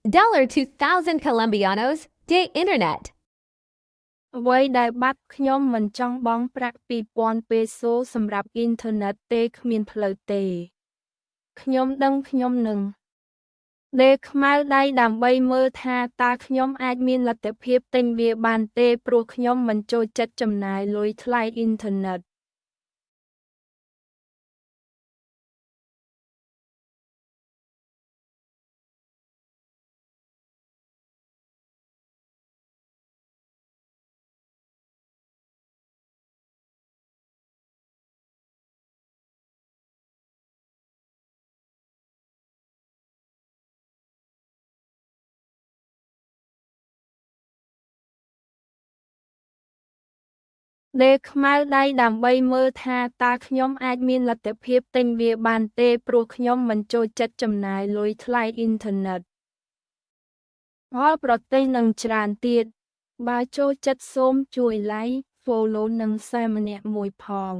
$2,000 Colombianos de Internet. អ្វីដែលបាត់ខ្ញុំមិនចង់បង់ប្រាក់ 2,000 ពេសូសម្រាប់អ៊ីនធឺណិតទេគ្មានផ្លូវទេខ្ញុំដឹងខ្ញុំនឹងដេកខ្មៅដៃដើម្បីមើលថាតើខ្ញុំអាចមានលទ្ធភាពទិញវាបានទេព្រោះខ្ញុំមិនចូលចិត្តចំណាយលុយថ្លៃអ៊ីនធឺណិត ដេកខ្មៅដៃដើម្បីមើលថាតើខ្ញុំអាចមានលទ្ធភាពទិញវាបានទេព្រោះខ្ញុំមិនចូលចិត្តចំណាយលុយថ្លៃអ៊ីនធឺណិតហើយប្រទេសនឹងច្រើនទៀតបើចូលចិត្តសូមជួយ like follow និង share ម្នាក់មួយផង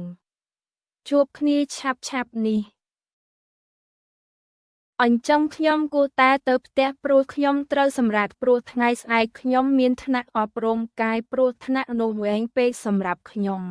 ជួបគ្នាឆាប់ៗនេះអញ្ចឹងខ្ញុំគួរតែទៅផ្ទះព្រោះខ្ញុំត្រូវសម្រាកព្រោះថ្ងៃស្អែកខ្ញុំមានថ្នាក់អប់រំកាយព្រោះថ្នាក់នោះវែងពេកសម្រាប់ខ្ញុំ